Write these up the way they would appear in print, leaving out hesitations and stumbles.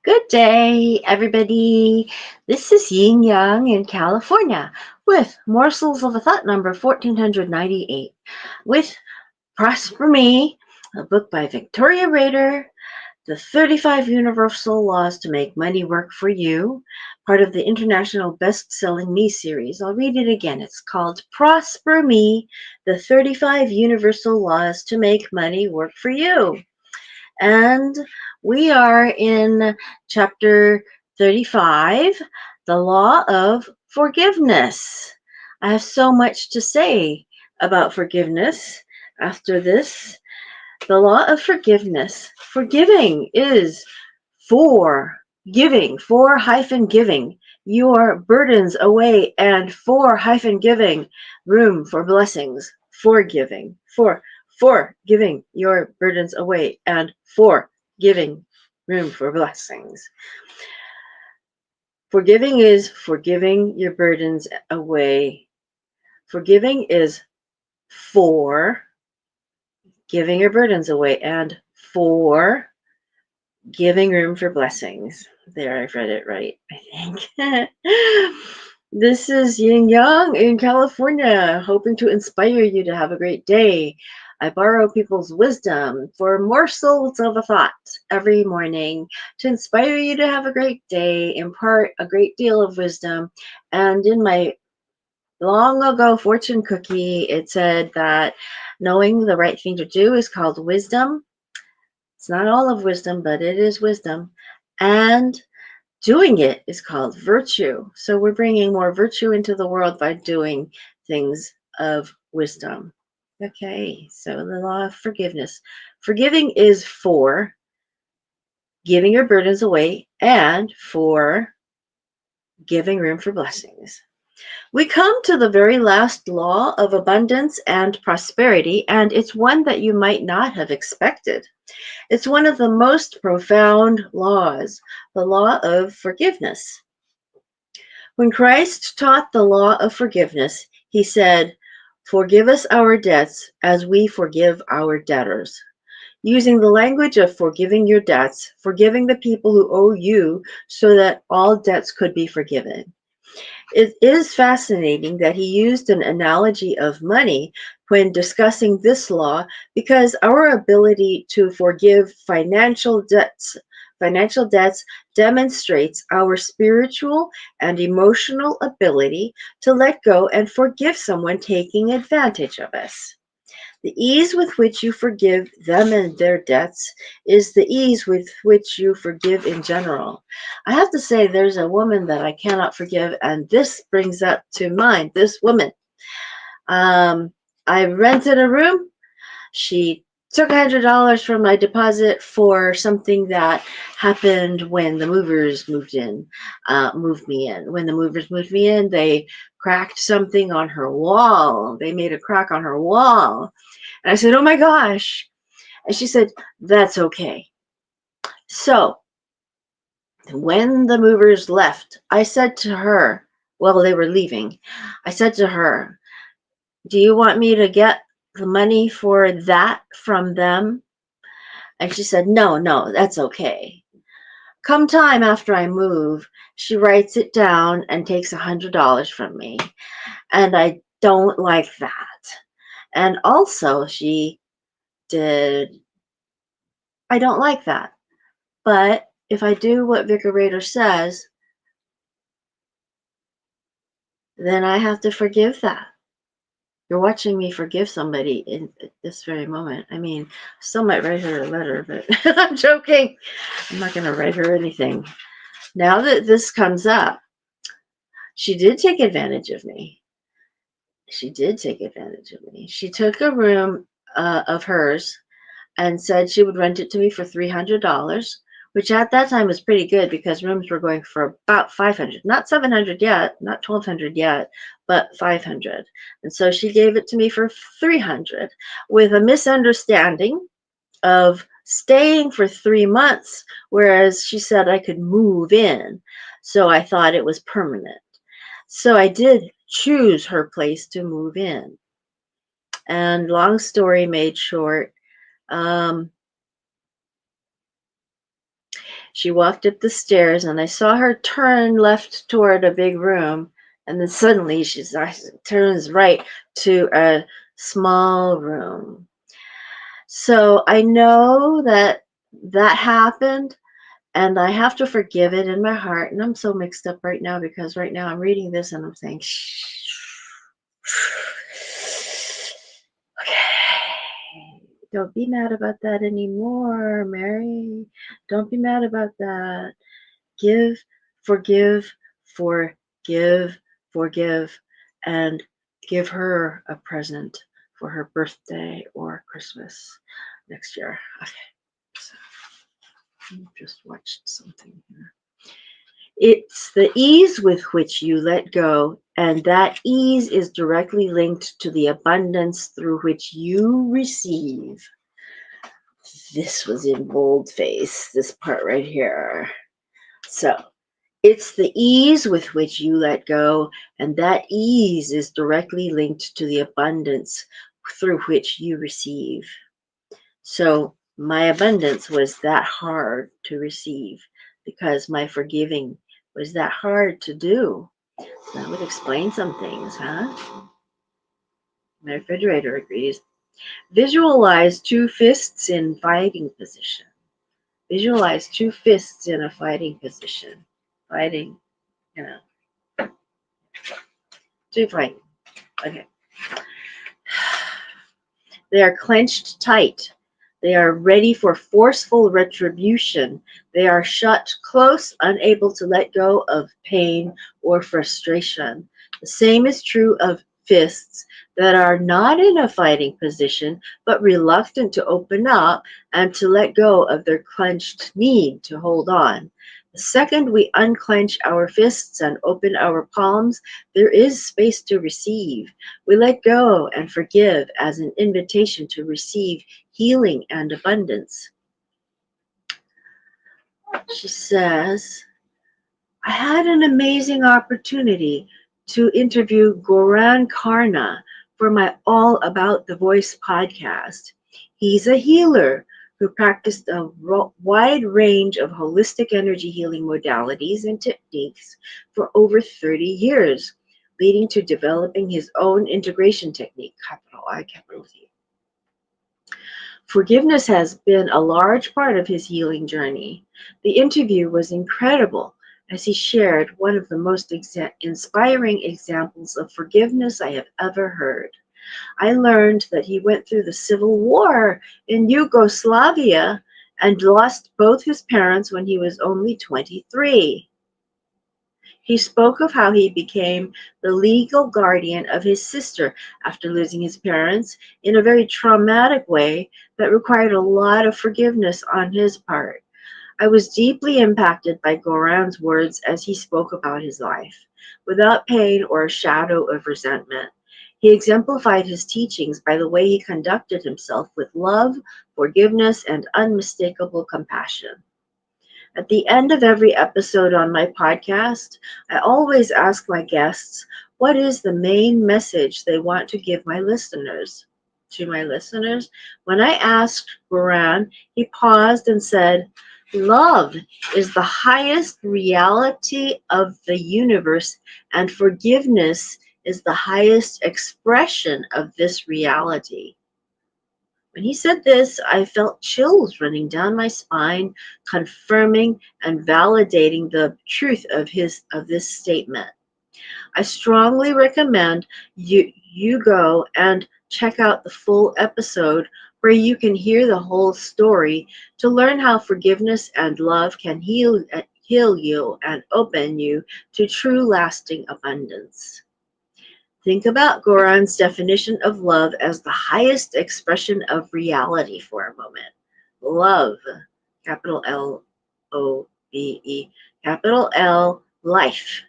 Good day, everybody. This is Yin Yang in California with Morsels of a Thought number 1498 with Prosper Me, a book by Victoria Rader, The 35 Universal Laws to Make Money Work for You, part of the international best-selling Me series. I'll read it again. It's called Prosper Me, The 35 Universal Laws to Make Money Work for You. And we are in chapter 35, the law of forgiveness. I have so much to say about forgiveness after this. The law of forgiveness. Forgiving is for hyphen giving your burdens away, and for hyphen giving room for blessings. Forgiving. For giving your burdens away, and for giving room for blessings. Forgiving is forgiving your burdens away. Forgiving is for giving your burdens away, and for giving room for blessings. There, I've read it right, I think. This is Yin Yang in California, hoping to inspire you to have a great day. I borrow people's wisdom for morsels of a thought every morning to inspire you to have a great day, impart a great deal of wisdom. And in my long ago fortune cookie, it said that knowing the right thing to do is called wisdom. It's not all of wisdom, but it is wisdom. And doing it is called virtue. So we're bringing more virtue into the world by doing things of wisdom. Okay, so the law of forgiveness. Forgiving is for giving your burdens away and for giving room for blessings. We come to the very last law of abundance and prosperity, and it's one that you might not have expected. It's one of the most profound laws, the law of forgiveness. When Christ taught the law of forgiveness, he said, "Forgive us our debts as we forgive our debtors." Using the language of forgiving your debts, forgiving the people who owe you so that all debts could be forgiven. It is fascinating that he used an analogy of money when discussing this law, because our ability to forgive financial debts demonstrates our spiritual and emotional ability to let go and forgive someone taking advantage of us. The ease with which you forgive them and their debts is the ease with which you forgive in general. I have to say, there's a woman that I cannot forgive, and this brings up to mind this woman. I rented a room. She took $100 from my deposit for something that happened when the movers moved me in. When the movers moved me in, they cracked something on her wall. They made a crack on her wall. And I said, "Oh my gosh." And she said, "That's okay." So when the movers left, I said to her, well, they were leaving. I said to her, "Do you want me to get the money for that from them?" And she said, "No, that's okay." Come time after I move, she writes it down and takes $100 from me. And I don't like that. And also she did, I don't like that. But if I do what Vicar Rader says, then I have to forgive that. You're watching me forgive somebody in this very moment. I mean, I still might write her a letter, but I'm joking. I'm not going to write her anything. Now that this comes up, she did take advantage of me. She did take advantage of me. She took a room of hers and said she would rent it to me for $300, which at that time was pretty good because rooms were going for about 500, not 700 yet, not 1200 yet, but 500. And so she gave it to me for 300 with a misunderstanding of staying for 3 months, whereas she said I could move in. So I thought it was permanent. So I did choose her place to move in. And long story made short, um, She walked up the stairs, and I saw her turn left toward a big room, and then suddenly she turns right to a small room. So I know that that happened, and I have to forgive it in my heart. And I'm so mixed up right now because right now I'm reading this and I'm saying, okay, don't be mad about that anymore, Mary. Don't be mad about that. Give, forgive, forgive, forgive, and give her a present for her birthday or Christmas next year. Okay, so I just watched something here. It's the ease with which you let go, and that ease is directly linked to the abundance through which you receive. This was in boldface, this part right here. So, it's the ease with which you let go, and that ease is directly linked to the abundance through which you receive. So, my abundance was that hard to receive because my forgiving was that hard to do. So that would explain some things, huh? My refrigerator agrees. Visualize two fists in fighting position. Visualize two fists in a fighting position. Fighting, you know, two fighting. Okay. They are clenched tight. They are ready for forceful retribution. They are shut close, unable to let go of pain or frustration. The same is true of fists that are not in a fighting position, but reluctant to open up and to let go of their clenched need to hold on. The second we unclench our fists and open our palms, there is space to receive. We let go and forgive as an invitation to receive healing and abundance. She says, I had an amazing opportunity to interview Goran Karna for my All About the Voice podcast. He's a healer who practiced a wide range of holistic energy healing modalities and techniques for over 30 years, leading to developing his own integration technique, capital I, capital Z. Forgiveness has been a large part of his healing journey. The interview was incredible as he shared one of the most inspiring examples of forgiveness I have ever heard. I learned that he went through the civil war in Yugoslavia and lost both his parents when he was only 23. He spoke of how he became the legal guardian of his sister after losing his parents in a very traumatic way that required a lot of forgiveness on his part. I was deeply impacted by Goran's words as he spoke about his life, without pain or a shadow of resentment. He exemplified his teachings by the way he conducted himself with love, forgiveness, and unmistakable compassion. At the end of every episode on my podcast, I always ask my guests, what is the main message they want to give my listeners? To my listeners, when I asked Goran, he paused and said, love is the highest reality of the universe, and forgiveness is the highest expression of this reality. When he said this, I felt chills running down my spine, confirming and validating the truth of this statement. I strongly recommend you go and check out the full episode where you can hear the whole story to learn how forgiveness and love can heal you and open you to true lasting abundance. Think about Goran's definition of love as the highest expression of reality for a moment. Love, capital Love, capital L, life,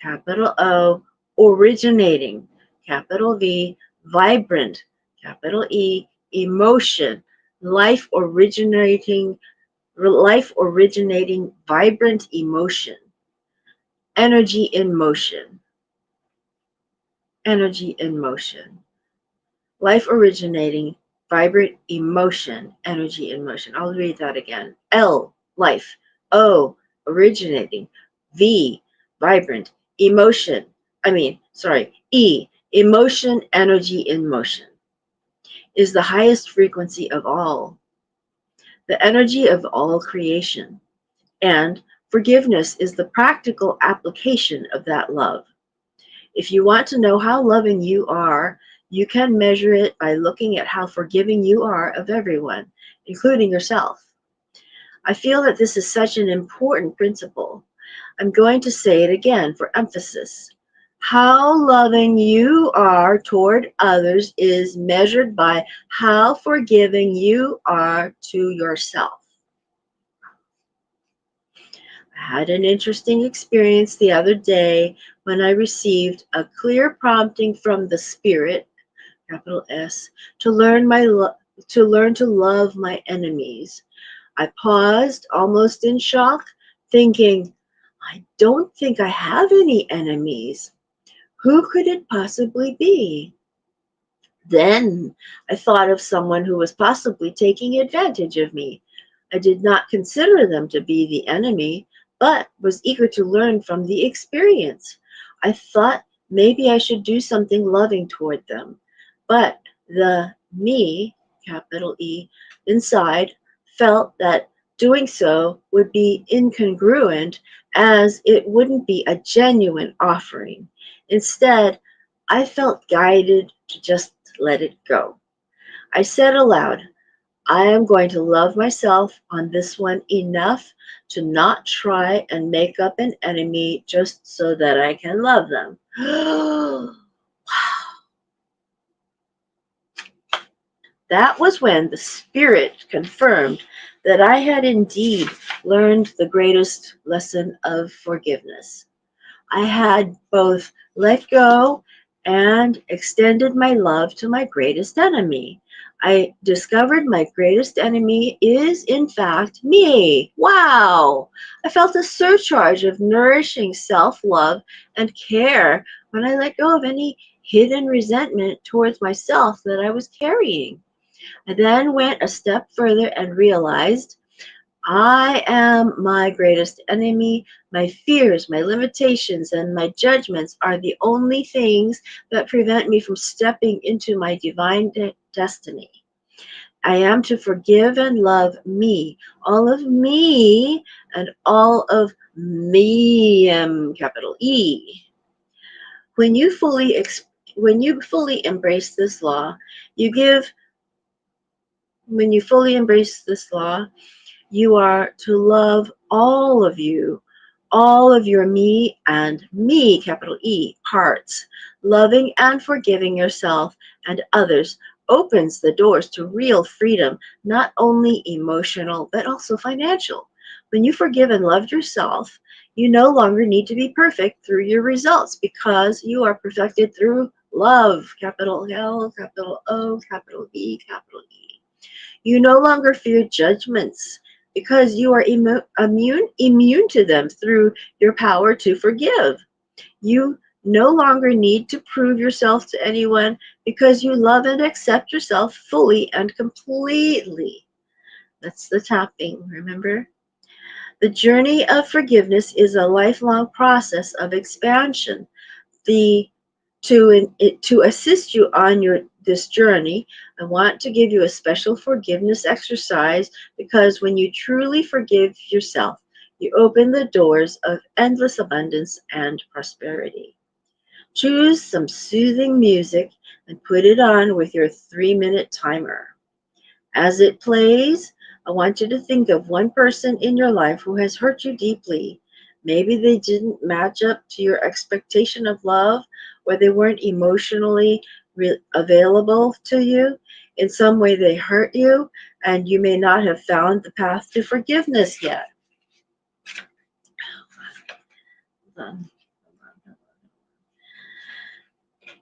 capital O, originating, capital V, vibrant, capital E, emotion, life originating, vibrant emotion, energy in motion, energy in motion. Life originating, vibrant emotion, energy in motion. I'll read that again. L, life, O, originating. V, vibrant. Emotion. E, emotion, energy in motion, is the highest frequency of all, the energy of all creation. And forgiveness is the practical application of that love. If you want to know how loving you are, you can measure it by looking at how forgiving you are of everyone, including yourself. I feel that this is such an important principle. I'm going to say it again for emphasis. How loving you are toward others is measured by how forgiving you are to yourself. I had an interesting experience the other day when I received a clear prompting from the Spirit, capital S, to learn to love my enemies. I paused, almost in shock, thinking, I don't think I have any enemies. Who could it possibly be? Then I thought of someone who was possibly taking advantage of me. I did not consider them to be the enemy, but was eager to learn from the experience. I thought maybe I should do something loving toward them. But the me, capital E, inside felt that doing so would be incongruent, as it wouldn't be a genuine offering. Instead, I felt guided to just let it go. I said aloud, I am going to love myself on this one enough to not try and make up an enemy just so that I can love them. That was when the Spirit confirmed that I had indeed learned the greatest lesson of forgiveness. I had both let go and extended my love to my greatest enemy. I discovered my greatest enemy is, in fact, me. Wow! I felt a surcharge of nourishing self love and care when I let go of any hidden resentment towards myself that I was carrying. I then went a step further and realized I am my greatest enemy. My fears, my limitations, and my judgments are the only things that prevent me from stepping into my divine destiny. I am to forgive and love me, and all of me, capital E. When you fully when you fully embrace this law, you give when you fully embrace this law, you are to love all of your me and me, capital E, parts. Loving and forgiving yourself and others opens the doors to real freedom, not only emotional, but also financial. When you forgive and love yourself, you no longer need to be perfect through your results because you are perfected through love, capital L, capital O, capital E, capital E. You no longer fear judgments because you are immune to them through your power to forgive. You no longer need to prove yourself to anyone because you love and accept yourself fully and completely. That's the tapping, remember? The journey of forgiveness is a lifelong process of expansion. The to assist you on this journey, I want to give you a special forgiveness exercise because when you truly forgive yourself, you open the doors of endless abundance and prosperity. Choose some soothing music and put it on with your 3-minute timer. As it plays, I want you to think of one person in your life who has hurt you deeply. Maybe they didn't match up to your expectation of love, or they weren't emotionally available to you. In some way, they hurt you, and you may not have found the path to forgiveness yet.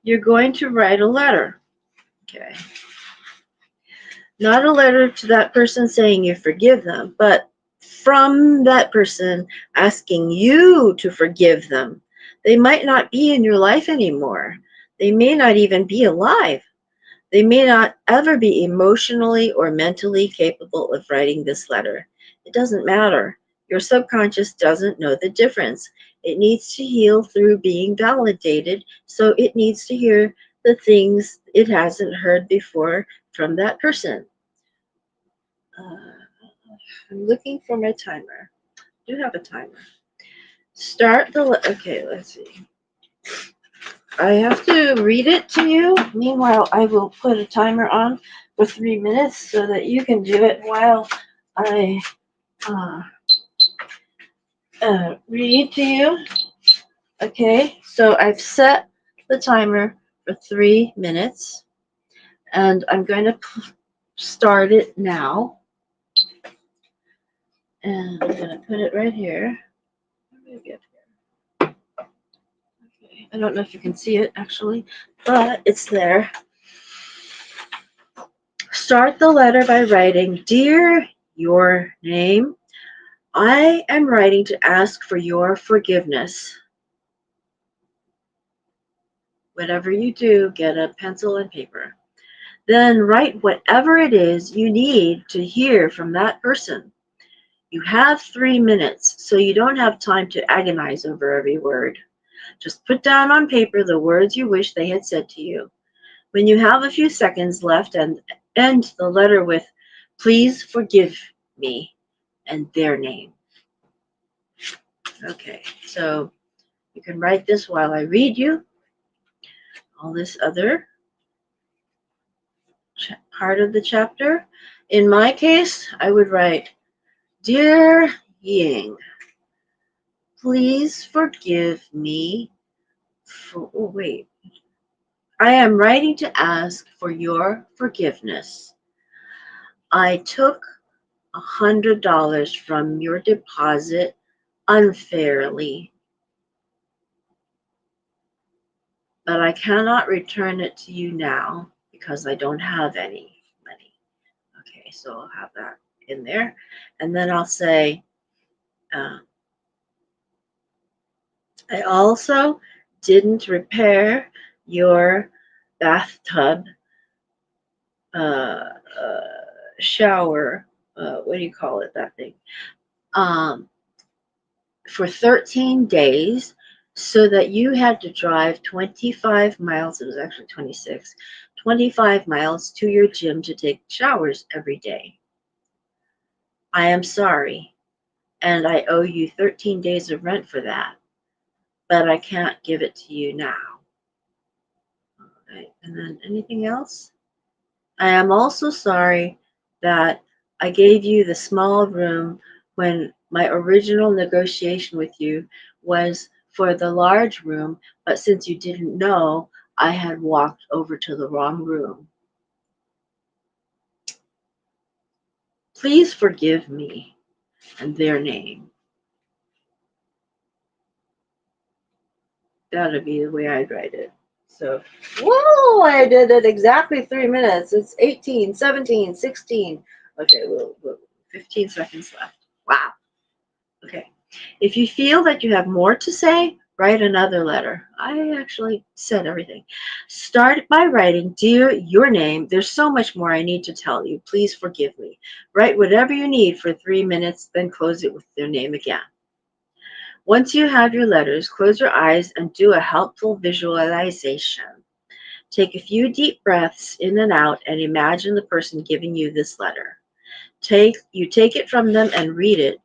You're going to write a letter. Okay. Not a letter to that person saying you forgive them, but from that person asking you to forgive them. They might not be in your life anymore. They may not even be alive. They may not ever be emotionally or mentally capable of writing this letter. It doesn't matter. Your subconscious doesn't know the difference. It needs to heal through being validated, so it needs to hear the things it hasn't heard before from that person. Uh, I'm looking for my timer. I do have a timer. Start the. Okay, let's see. I have to read it to you. Meanwhile, I will put a timer on for 3 minutes so that you can do it while I uh, read to you. Okay, so I've set the timer for 3 minutes, and I'm going to start it now. And I'm going to put it right here. Okay. I don't know if you can see it actually, but it's there. Start the letter by writing, "Dear your name, I am writing to ask for your forgiveness." Whatever you do, get a pencil and paper. Then write whatever it is you need to hear from that person. You have 3 minutes, so you don't have time to agonize over every word. Just put down on paper the words you wish they had said to you. When you have a few seconds left, and end the letter with, "Please forgive me," and their name. Okay, so you can write this while I read you all this other part of the chapter. In my case, I would write, "Dear Ying, please forgive me for," oh wait, "I am writing to ask for your forgiveness. I took $100 from your deposit unfairly, but I cannot return it to you now because I don't have any money." Okay, so I'll have that in there. And then I'll say, uh, "I also didn't repair your bathtub uh, uh, shower. What do you call it, that thing? Um, for 13 days, so that you had to drive 25 miles. It was actually 26, 25 miles to your gym to take showers every day. I am sorry, and I owe you 13 days of rent for that, but I can't give it to you now." All right, and then anything else? "I am also sorry that I gave you the small room when my original negotiation with you was for the large room, but since you didn't know, I had walked over to the wrong room. Please forgive me," and their name. That'd be the way I'd write it. So, whoa, I did it exactly 3 minutes. It's 18, 17, 16. Okay, we'll 15 seconds left. Wow. Okay. If you feel that you have more to say, write another letter. I actually said everything. Start by writing, "Dear your name, there's so much more I need to tell you. Please forgive me." Write whatever you need for 3 minutes, then close it with their name again. Once you have your letters, close your eyes and do a helpful visualization. Take a few deep breaths in and out and imagine the person giving you this letter. You take it from them and read it.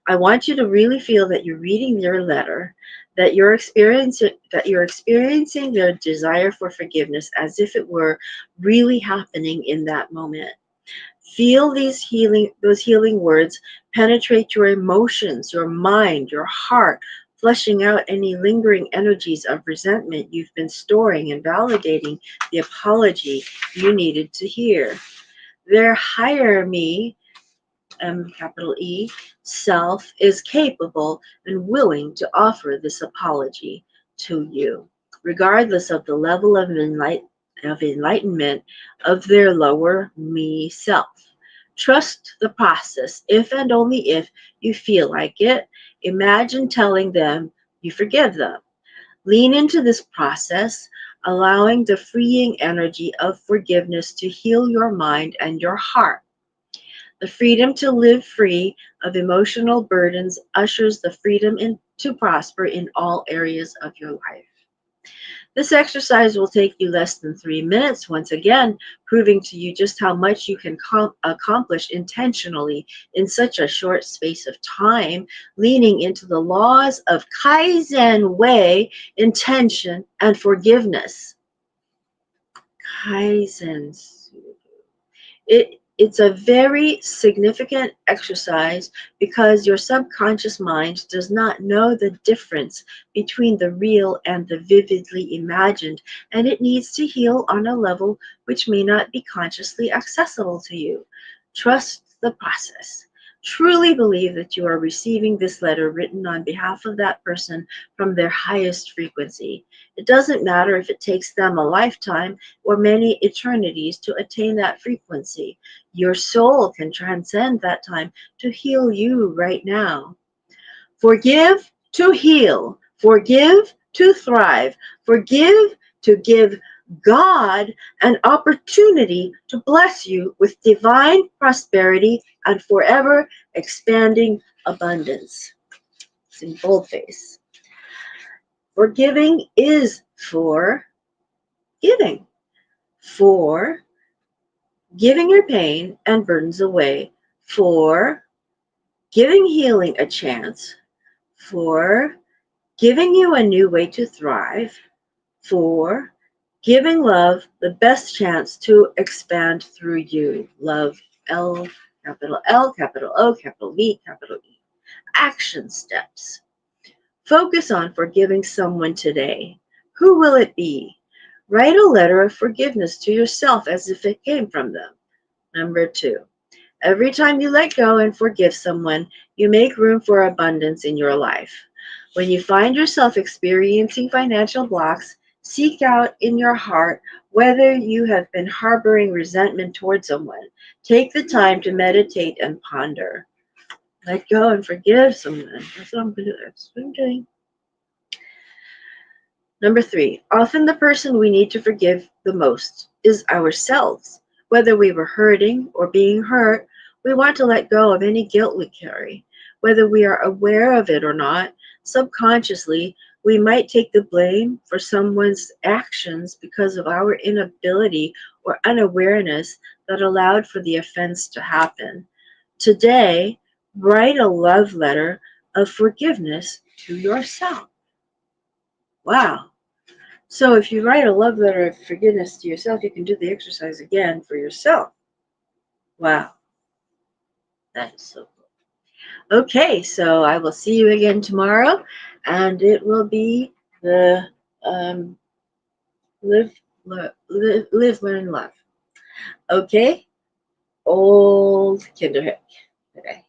I want you to really feel that you're reading their letter, that you're experiencing their desire for forgiveness as if it were really happening in that moment. Feel those healing words penetrate your emotions, your mind, your heart, flushing out any lingering energies of resentment you've been storing and validating the apology you needed to hear. Their higher me, capital E, self, is capable and willing to offer this apology to you, regardless of the level of enlightenment of their lower me self. Trust the process if and only if you feel like it. Imagine telling them you forgive them. Lean into this process, allowing the freeing energy of forgiveness to heal your mind and your heart. The freedom to live free of emotional burdens ushers the freedom to prosper in all areas of your life. This exercise will take you less than 3 minutes, once again, proving to you just how much you can accomplish intentionally in such a short space of time, leaning into the laws of Kaizen way, intention, and forgiveness. Kaizen. It's a very significant exercise because your subconscious mind does not know the difference between the real and the vividly imagined, and it needs to heal on a level which may not be consciously accessible to you. Trust the process. Truly believe that you are receiving this letter written on behalf of that person from their highest frequency. It doesn't matter if it takes them a lifetime or many eternities to attain that frequency. Your soul can transcend that time to heal you right now. Forgive to heal. Forgive to thrive. Forgive to give God an opportunity to bless you with divine prosperity and forever expanding abundance. It's in boldface. Forgiving is for giving. For giving your pain and burdens away, for giving healing a chance, for giving you a new way to thrive, for giving love the best chance to expand through you. Love, L, capital O, capital V, capital E. Action steps. Focus on forgiving someone today. Who will it be? Write a letter of forgiveness to yourself as if it came from them. Number 2. Every time you let go and forgive someone, you make room for abundance in your life. When you find yourself experiencing financial blocks, seek out in your heart whether you have been harboring resentment towards someone. Take the time to meditate and ponder. Let go and forgive someone. That's what I'm doing. Number 3, often the person we need to forgive the most is ourselves. Whether we were hurting or being hurt, we want to let go of any guilt we carry. Whether we are aware of it or not, subconsciously, we might take the blame for someone's actions because of our inability or unawareness that allowed for the offense to happen. Today, write a love letter of forgiveness to yourself. Wow. So if you write a love letter of forgiveness to yourself, you can do the exercise again for yourself. Wow, that is so cool. Okay, so I will see you again tomorrow, and it will be the live, learn, love. Okay, old Kinderhook today.